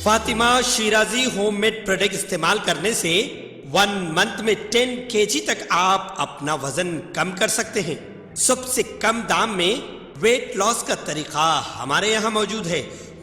Fatima Shirazi home made product استعمال کرنے سے 1 منتھ میں 10 kg تک آپ اپنا وزن کم کر سکتے ہیں۔ سب سے کم دام میں ویٹ لاس کا طریقہ ہمارے یہاں موجود ہے،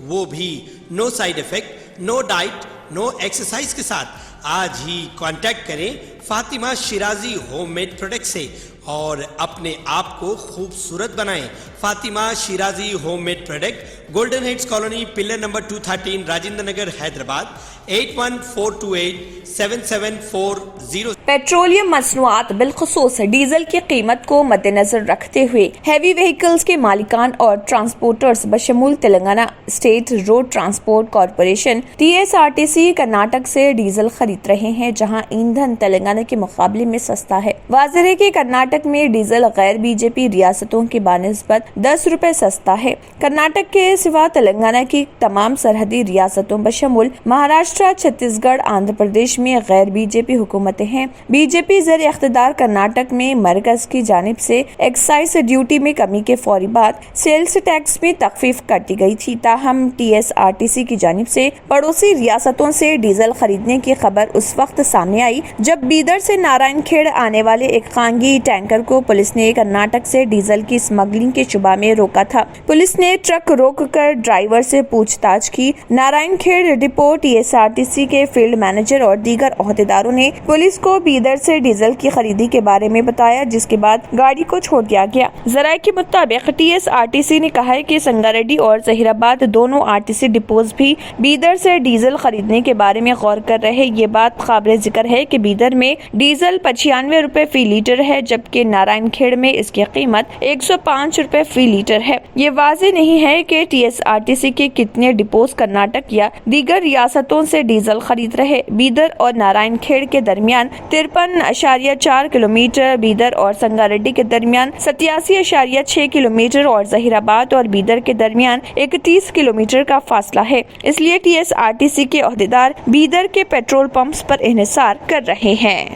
وہ بھی no side effect, no diet, no exercise کے ساتھ۔ آج ہی کانٹیکٹ کریں Fatima Shirazi home made product سے اور اپنے آپ کو خوبصورت بنائیں۔ Fatima Shirazi home made product, golden heights colony, pillar number 213، Rajendra Nagar, Hyderabad, 8142877440۔ Petroleum مصنوعات بالخصوص ڈیزل کی قیمت کو مد نظر رکھتے ہوئے ہیوی وہیکلز کے مالکان اور ٹرانسپورٹرز بشمول Telangana state road transport corporation TSRTC Karnataka سے ڈیزل خرید رہے ہیں، جہاں ایندھن تلنگانہ کے مقابلے میں سستا ہے۔ واضح ہے کہ کرناٹک میں ڈیزل غیر BJP ریاستوں کی بنسبت 10 روپے سستا ہے۔ کرناٹک کے سوا تلنگانہ کی تمام سرحدی ریاستوں بشمول مہاراشٹر، چھتیس گڑھ، آندھرا پردیش میں غیر BJP حکومتیں ہیں۔ BJP زیر اقتدار کرناٹک میں مرکز کی جانب سے ایکسائز ڈیوٹی میں کمی کے فوری بعد سیلز ٹیکس میں تخفیف کر دی گئی تھی، تاہم TSRTC کی جانب سے پڑوسی ریاستوں سے ڈیزل خریدنے کی خبر اس وقت سامنے آئی جب بیدر سے نارائن کھیڑ آنے والے ایک خانگی ٹینکر کو پولیس نے کرناٹک سے ڈیزل کی اسمگلنگ کے شبہ میں روکا تھا۔ پولیس نے ٹرک روک کر ڈرائیور سے پوچھ تاچھ کی۔ نارائن کھیڑ ڈپو TSRTC کے فیلڈ مینیجر اور دیگر عہدیداروں نے پولیس کو بیدر سے ڈیزل کی خریدی کے بارے میں بتایا، جس کے بعد گاڑی کو چھوڑ دیا گیا۔ ذرائع کے مطابق TSRTC نے کہا ہے کہ سنگاریڈی اور ظہیر آباد دونوں RTC ڈپوز بھی بیدر سے ڈیزل خریدنے کے بارے میں غور کر رہے۔ یہ بات قابل ذکر ہے کہ بیدر میں ڈیزل 95 روپے فی لیٹر ہے، جبکہ نارائن کھیڑ میں اس کی قیمت 105 روپے فی لیٹر ہے۔ یہ واضح نہیں ہے کہ TSRTC کے کتنے ڈپوز کرناٹک یا دیگر ریاستوں سے ڈیزل خرید رہے۔ بیدر اور نارائن کھیڑ کے درمیان 53.4 کلومیٹر، بیدر اور سنگاریڈی کے درمیان 87.6 کلومیٹر اور ظہیر آباد اور بیدر کے درمیان 31 کلومیٹر کا فاصلہ ہے۔ اس لیے TSRTC کے عہدیدار بیدر کے پیٹرول پمپس پر انحصار کر رہے ہیں۔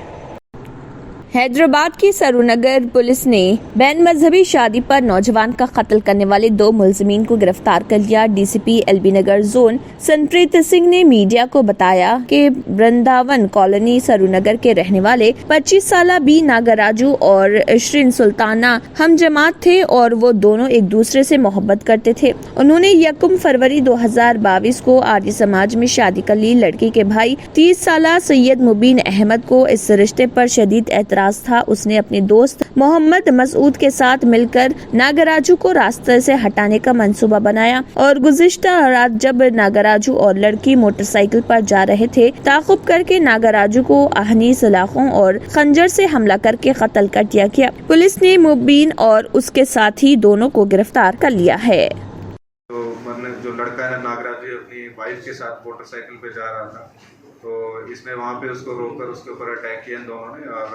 حیدرآباد کی سرونگر پولیس نے بین مذہبی شادی پر نوجوان کا قتل کرنے والے 2 ملزمین کو گرفتار کر لیا۔ DCP LB Nagar zone Sanpreet Singh نے میڈیا کو بتایا کہ برنداون کالونی سرونگر کے رہنے والے 25 سالہ بی ناگراجو اور شرین سلطانہ ہم جماعت تھے اور وہ دونوں ایک دوسرے سے محبت کرتے تھے۔ انہوں نے 1 فروری 2022 کو آریہ سماج میں شادی کر لی۔ لڑکی کے بھائی 30 سالہ سید مبین احمد کو اس رشتے پر شدید اعتراض تھا۔ اس نے اپنے دوست محمد مسعود کے ساتھ مل کر ناگراجو کو راستے سے ہٹانے کا منصوبہ بنایا اور گزشتہ رات جب ناگراجو اور لڑکی موٹر سائیکل پر جا رہے تھے، تعاقب کر کے ناگراجو کو آہنی سلاخوں اور خنجر سے حملہ کر کے قتل کر دیا گیا۔ پولیس نے مبین اور اس کے ساتھی دونوں کو گرفتار کر لیا ہے۔ جو لڑکا ہے ناگراجو اپنی وائف کے ساتھ موٹر سائیکل پہ جا رہا تھا، تو اس نے وہاں پہ اس کو روک کر اس کے اوپر اٹیک کیا ان دونوں نے، اور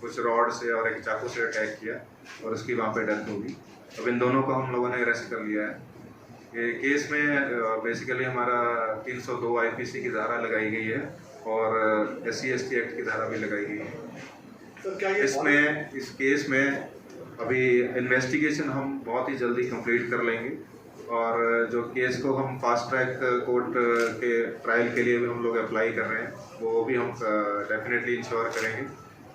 کچھ راڈ سے اور ایک چاقو سے اٹیک کیا اور اس کی وہاں پہ ڈیتھ ہو گئی۔ اب ان دونوں کو ہم لوگوں نے اریسٹ کر لیا ہے۔ یہ کیس میں بیسیکلی ہمارا 302 IPC کی دھارا لگائی گئی ہے اور SC ST ایکٹ کی دھارا بھی لگائی گئی ہے۔ اس کیس میں ابھی انویسٹیگیشن ہم بہت ہی جلدی کمپلیٹ کر لیں گے، اور جو کیس کو ہم فاسٹ ٹریک کورٹ کے ٹرائل کے لیے بھی ہم لوگ اپلائی کر رہے ہیں، وہ بھی ہم ڈیفینیٹلی انشور کریں گے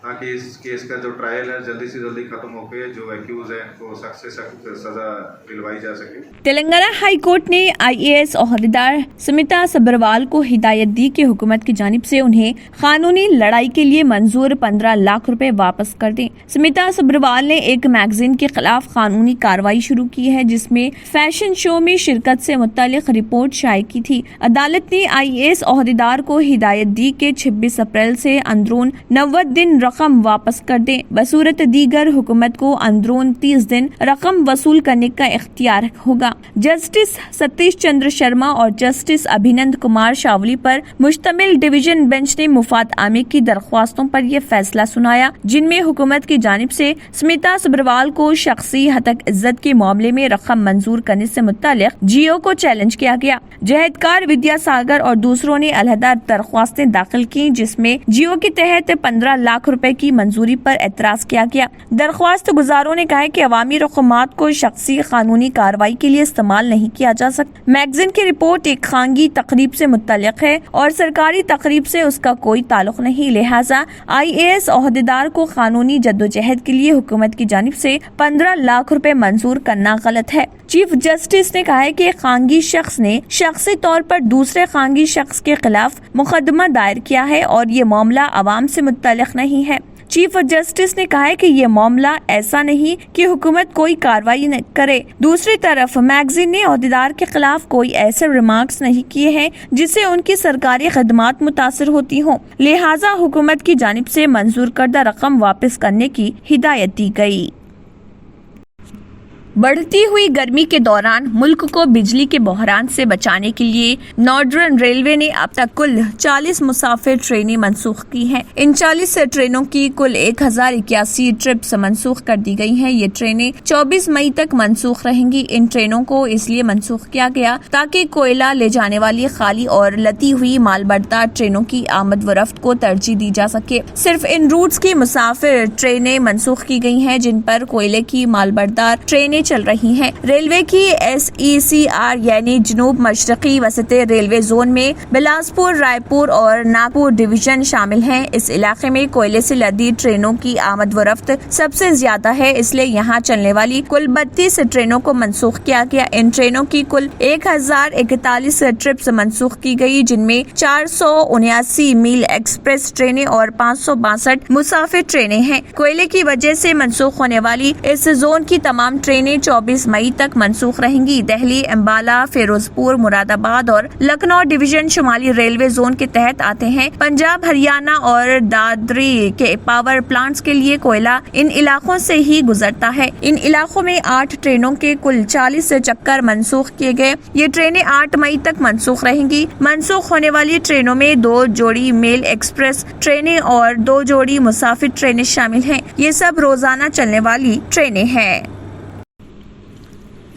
تاکہ اس کیس کا جو ٹرائل ہے جلدی سے جلدی ختم ہو کے جو ایکیوز ہیں ان کو سخت سے سخت سزا دلوائی جا سکے۔ تلنگانہ ہائی کورٹ نے IAS عہدیدار سمیتا سبروال کو ہدایت دی کہ حکومت کی جانب سے انہیں قانونی لڑائی کے لیے منظور 15 لاکھ روپے واپس کر دیں۔ سمیتا سبروال نے ایک میگزین کے خلاف قانونی کارروائی شروع کی ہے جس میں فیشن شو میں شرکت سے متعلق رپورٹ شائع کی تھی۔ عدالت نے IAS عہدیدار کو ہدایت دی کہ 26 اپریل سے اندرون 90 دن رقم واپس کر دیں، بصورت دیگر حکومت کو اندرون 30 دن رقم وصول کرنے کا اختیار ہوگا۔ جسٹس ستیش چندر شرما اور جسٹس ابھینند کمار شاولی پر مشتمل ڈویژن بینچ نے مفاد عامہ کی درخواستوں پر یہ فیصلہ سنایا، جن میں حکومت کی جانب سے سمیتا سبروال کو شخصی ہتک عزت کے معاملے میں رقم منظور کرنے سے متعلق جیو کو چیلنج کیا گیا۔ جہدکار ودیا ساگر اور دوسروں نے علیحدہ درخواستیں داخل کی، جس میں جیو کے تحت 15 لاکھ रुपए की मंजूरी पर एतराज किया गया। दरख्वास्त गुजारों ने कहा है कि अवामी रकूमात को शख्सी कानूनी कार्रवाई के लिए इस्तेमाल नहीं किया जा सकता। मैगजीन की रिपोर्ट एक खानगी तकरीब से मुत्तल्लिक है और सरकारी तकरीब से उसका कोई ताल्लुक नहीं, लिहाजा IAS ओहदेदार को कानूनी जद्दोजहद के लिए हुकूमत की जानिब से 15 लाख रुपए मंजूर करना गलत है। चीफ जस्टिस ने कहा है कि एक खानगी शख्स ने शख्सी तौर पर दूसरे खानगी शख्स के खिलाफ मुकदमा दायर किया है और ये मामला अवाम से मुत्तल्लिक नहीं है। चीफ जस्टिस ने कहा है कि ये मामला ऐसा नहीं कि हुकूमत कोई कार्रवाई न करे। दूसरी तरफ मैगजीन ने ओहदेदार के खिलाफ कोई ऐसे रिमार्क्स नहीं किए हैं जिससे उनकी सरकारी खदमात मुतासर होती हों, लिहाजा हुकूमत की जानिब से मंजूर करदा रकम वापस करने की हिदायत दी गई। बढ़ती हुई गर्मी के दौरान मुल्क को बिजली के बहरान से बचाने के लिए नॉर्दर्न रेलवे ने अब तक कुल 40 मुसाफिर ट्रेनें मनसूख की हैं। इन 40 ट्रेनों की कुल 1081 ट्रिप्स मनसूख कर दी गई हैं। ये ट्रेनें 24 मई तक मनसूख रहेंगी। इन ट्रेनों को इसलिए मनसूख किया गया ताकि कोयला ले जाने वाली खाली और लदी हुई मालबरदार ट्रेनों की आमद व रफ्त को तरजीह दी जा सके। सिर्फ इन रूट्स की मुसाफिर ट्रेनें मनसूख की गई हैं जिन पर कोयले की मालबरदार ट्रेनें चल रही हैं। रेलवे की SECR यानी जनूब मशरकी वसते रेलवे जोन में बिलासपुर, रायपुर और नागपुर डिवीजन शामिल हैं। इस इलाके में कोयले से लदी ट्रेनों की आमद व रफ्त सबसे ज्यादा है, इसलिए यहाँ चलने वाली कुल 32 ट्रेनों को मनसूख किया गया। इन ट्रेनों की कुल 1041 ट्रिप्स मनसूख की गई, जिनमें 479 मील एक्सप्रेस ट्रेनें और 562 मुसाफिर ट्रेनें हैं। कोयले की वजह से मनसूख होने वाली इस जोन की तमाम ट्रेनें 24 मई तक मनसूख रहेंगी। दिल्ली, अंबाला, फिरोजपुर, मुरादाबाद और लखनऊ डिवीजन शुमाली रेलवे जोन के तहत आते हैं। पंजाब, हरियाणा और दादरी के पावर प्लांट्स के लिए कोयला इन इलाकों से ही गुजरता है। इन इलाकों में 8 ट्रेनों के कुल 40 चक्कर मनसूख किए गए। ये ट्रेनें 8 मई तक मनसूख रहेंगी। मनसूख होने वाली ट्रेनों में 2 जोड़ी मेल एक्सप्रेस ट्रेनें और 2 जोड़ी मुसाफिर ट्रेनें शामिल हैं। ये सब रोजाना चलने वाली ट्रेनें हैं।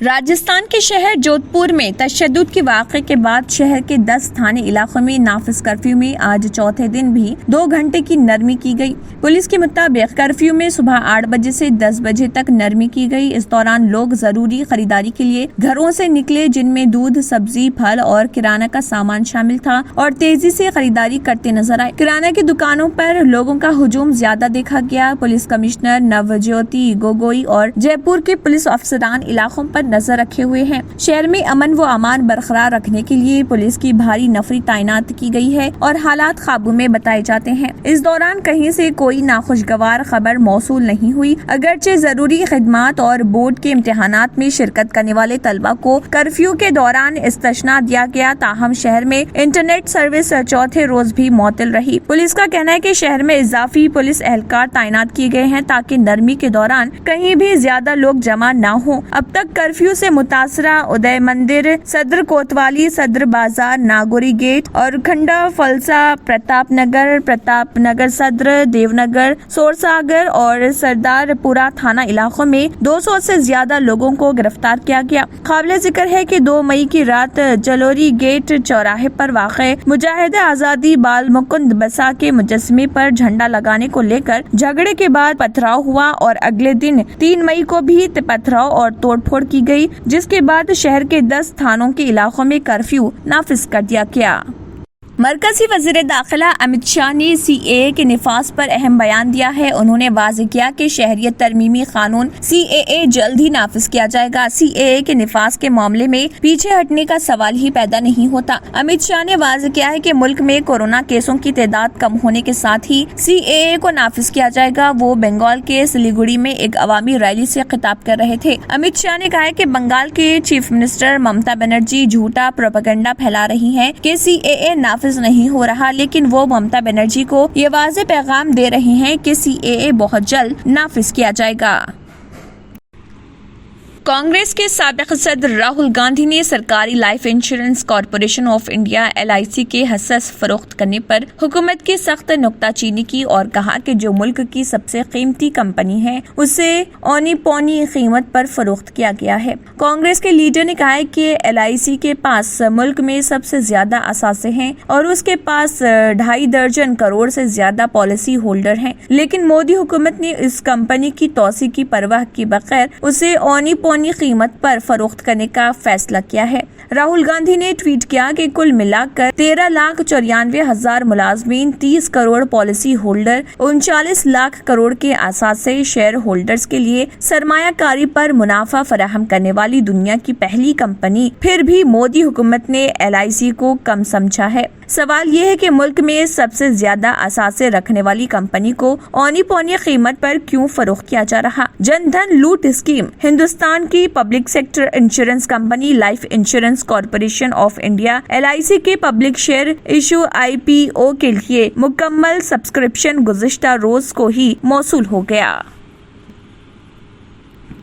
राजस्थान के शहर जोधपुर में तशद्दुद के वाक़े के बाद शहर के 10 थाने इलाकों में नाफिज कर्फ्यू में आज चौथे दिन भी 2 घंटे की नरमी की गई। पुलिस के मुताबिक कर्फ्यू में सुबह 8 बजे से 10 बजे तक नरमी की गई। इस दौरान लोग जरूरी खरीदारी के लिए घरों से निकले, जिनमें दूध, सब्जी, फल और किराना का सामान शामिल था और तेजी से खरीदारी करते नजर आए। किराना की दुकानों पर लोगों का हुजूम ज्यादा देखा गया। पुलिस कमिश्नर नवज्योति गोगोई और जयपुर के पुलिस अफसरान इलाकों पर नजर रखे हुए हैं। शहर में अमन व अमान बरकरार रखने के लिए पुलिस की भारी नफरी तैनात की गई है और हालात काबू में बताए जाते हैं। इस दौरान कहीं से कोई नाखुशगवार खबर मौसूल नहीं हुई। अगरचे जरूरी खिदमात और बोर्ड के इम्तिहानात में शिरकत करने वाले तलबा को कर्फ्यू के दौरान इस्तिस्ना दिया गया, ताहम शहर में इंटरनेट सर्विस चौथे रोज भी मुअत्तल रही। पुलिस का कहना है कि शहर में इजाफी पुलिस एहलकार तैनात किए गए हैं ताकि नरमी के दौरान कहीं भी ज्यादा लोग जमा न हो। अब तक कर्फ्यू से मुतासरा उदय मंदिर, सदर कोतवाली, सदर बाजार, नागौरी गेट और खंडा फलसा, प्रताप नगर सदर, देवनगर, सोरसागर और सरदारपुरा थाना इलाकों में 200 से ज्यादा लोगों को गिरफ्तार किया गया। काबिल जिक्र है कि 2 मई की रात जलोरी गेट चौराहे पर वाक़े मुजाहिद आजादी बाल मुकुंद बसा के मुजस्समे पर झंडा लगाने को लेकर झगड़े के बाद पथराव हुआ और अगले दिन 3 मई को भी पथराव और तोड़फोड़ की गई, जिसके बाद शहर के 10 थानों के इलाकों में कर्फ्यू नाफिज कर दिया गया। मरकजी वज़ीर दाखिला अमित शाह ने CAA के निफाज पर अहम बयान दिया है। उन्होंने वाज़ेह किया कि शहरियत तरमीमी कानून CAA जल्द ही नाफिज किया जाएगा। CAA के निफाज के मामले में पीछे हटने का सवाल ही पैदा नहीं होता। अमित शाह ने वाज़ेह किया है कि मुल्क में कोरोना केसों की तादाद कम होने के साथ ही CAA को नाफिज किया जाएगा। वो बंगाल के सिलीगुड़ी में एक अवामी रैली से खिताब कर रहे थे। अमित शाह ने कहा है कि बंगाल के चीफ मिनिस्टर ममता बनर्जी झूठा प्रोपेगेंडा फैला रही हैं कि CAA नाफिज नहीं हो रहा, लेकिन वो ममता बनर्जी को ये वाज़ेह पैगाम दे रहे हैं कि CAA बहुत जल्द नाफिज किया जाएगा। कांग्रेस के साबिक सदर राहुल गांधी ने सरकारी life insurance corporation of India LIC के हसस फरोख्त करने पर हुकूमत की सख्त नुक्ताचीनी की और कहा कि जो मुल्क की सबसे कीमती कंपनी है उसे औनी पौनी कीमत पर फरोख्त किया गया है। कांग्रेस के लीडर ने कहा है कि LIC के पास मुल्क में सबसे ज्यादा असासे हैं और उसके पास 2.5 दर्जन करोड़ से ज्यादा पॉलिसी होल्डर हैं, लेकिन मोदी हुकूमत ने इस कंपनी की तोसी की परवाह के बगैर उसे औनी पौनी कीमत पर फरोख्त करने का फैसला किया है। राहुल गांधी ने ट्वीट किया कि कुल मिलाकर 13,94,000 मुलाजमीन, 30 करोड़ पॉलिसी होल्डर, 39 लाख करोड़ के असासे शेयर होल्डर्स के लिए सरमायाकारी पर मुनाफा फराहम करने वाली दुनिया की पहली कंपनी, फिर भी मोदी हुकूमत ने LIC को कम समझा है। सवाल ये है कि मुल्क में सबसे ज्यादा असासे रखने वाली कंपनी को औनी पौनी कीमत पर क्यों फरोख्त किया जा रहा। जन धन लूट स्कीम। हिंदुस्तान की public sector insurance company life insurance corporation of India LIC के पब्लिक शेयर इशू IPO के लिए मुकम्मल सब्सक्रिप्शन गुज़िश्ता रोज को ही मौसूल हो गया।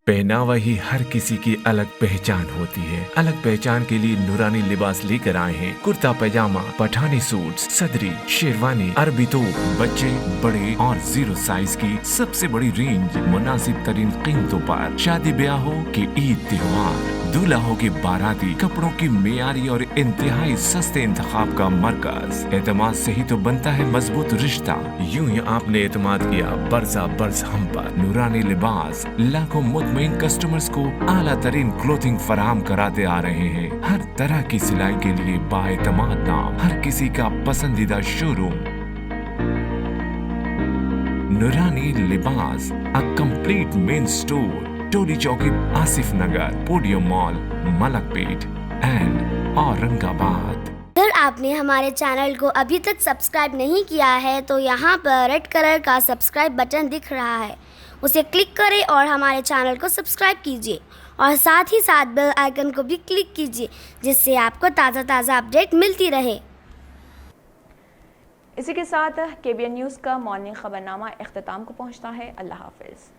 पहनावा ही हर किसी की अलग पहचान होती है। अलग पहचान के लिए नूरानी लिबास लेकर आए हैं। कुर्ता पैजामा, पठानी सूट, सदरी, शेरवानी, अरबी तोप, बच्चे, बड़े और 0 साइज की सबसे बड़ी रेंज, मुनासिब तरीन कीमतों पर। शादी ब्याह हो कि ईद त्योहार, दूल्हा हो कि बाराती, कपड़ों की मेयारी और इंतहाई सस्ते इंतखाब का मरकज। एतमाद से ही तो बनता है मजबूत रिश्ता। यूं ही आपने एतमाद किया बरसा बरस हम पर। नूरानी लिबास लाखों मुतमईन कस्टमर्स को आला तरीन क्लोथिंग फराहम कराते आ रहे हैं। हर तरह की सिलाई के लिए बाएतमाद नाम, हर किसी का पसंदीदा showroom. Noorani Libas, a complete men store, Toli Chowki, Asif Nagar, podium mall, Malakpet and Aurangabad. अगर आपने हमारे चैनल को अभी तक सब्सक्राइब नहीं किया है तो यहाँ पर रेड कलर का सब्सक्राइब बटन दिख रहा है, उसे क्लिक करें और हमारे चैनल को सब्सक्राइब कीजिए और साथ ही साथ बेल आइकन को भी क्लिक कीजिए, जिससे आपको ताज़ा अपडेट मिलती रहे। इसी के साथ KBN न्यूज़ का मॉर्निंग खबरनामा इख्तिताम को पहुँचता है। अल्लाह हाफिज़।